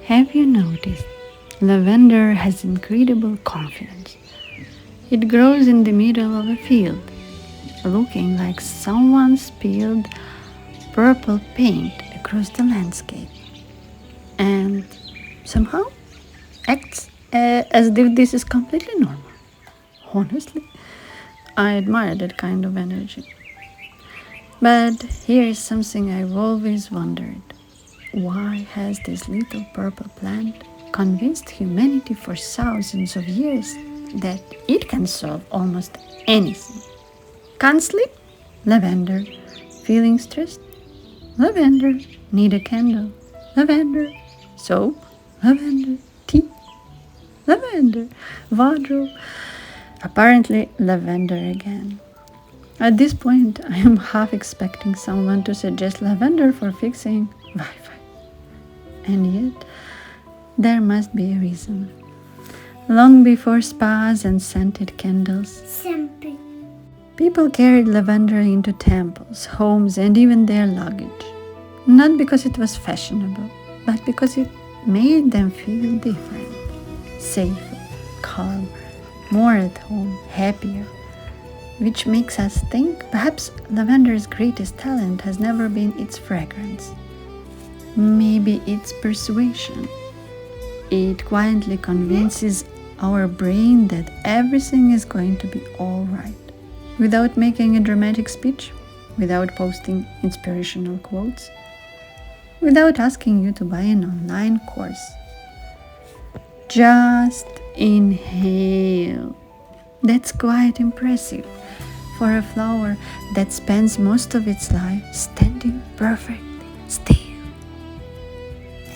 Have you noticed? Lavender has incredible confidence. It grows in the middle of a field, looking like someone spilled purple paint across the landscape, and somehow acts as if this is completely normal. Honestly, I admire that kind of energy. But here is something I've always wondered. Why has this little purple plant convinced humanity for thousands of years that it can solve almost anything? Can't sleep? Lavender. Feeling stressed? Lavender. Need a candle? Lavender. Soap? Lavender. Tea? Lavender. Wardrobe? Apparently, lavender again. At this point, I am half expecting someone to suggest lavender for fixing Wi-Fi. And yet, there must be a reason. Long before spas and scented candles, people carried lavender into temples, homes, and even their luggage. Not because it was fashionable, but because it made them feel different, safer, calmer, more at home, happier. Which makes us think perhaps lavender's greatest talent has never been its fragrance. Maybe it's persuasion. It quietly convinces our brain that everything is going to be all right. Without making a dramatic speech, without posting inspirational quotes, without asking you to buy an online course. Just inhale. That's quite impressive for a flower that spends most of its life standing perfectly still.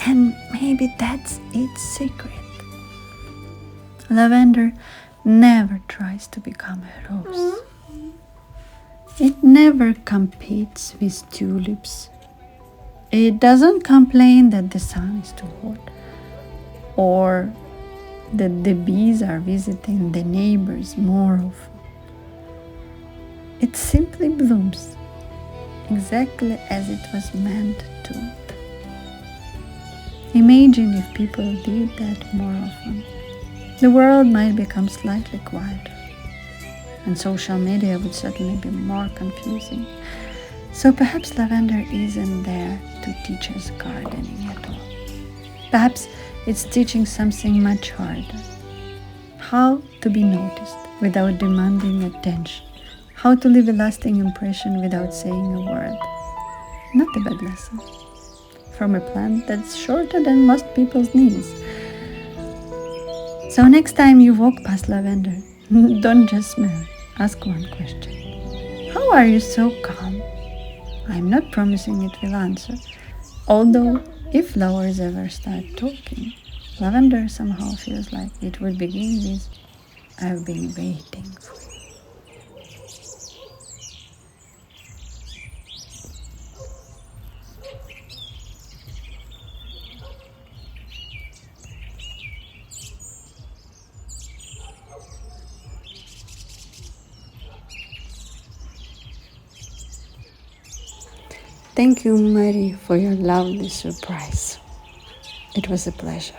And maybe that's its secret. Lavender never tries to become a rose. It never competes with tulips. It doesn't complain that the sun is too hot or that the bees are visiting the neighbors more often. It simply blooms exactly as it was meant to. Imagine if people did that more often. The world might become slightly quieter, and social media would certainly be more confusing. So perhaps lavender isn't there to teach us gardening at all. Perhaps it's teaching something much harder. How to be noticed without demanding attention. How to leave a lasting impression without saying a word. Not a bad lesson. From a plant that's shorter than most people's knees. So next time you walk past lavender, don't just smell it. Ask one question. How are you so calm? I'm not promising it will answer. Although, if flowers ever start talking, lavender somehow feels like it would begin with, I've been waiting for you. Thank you, Marie, for your lovely surprise. It was a pleasure.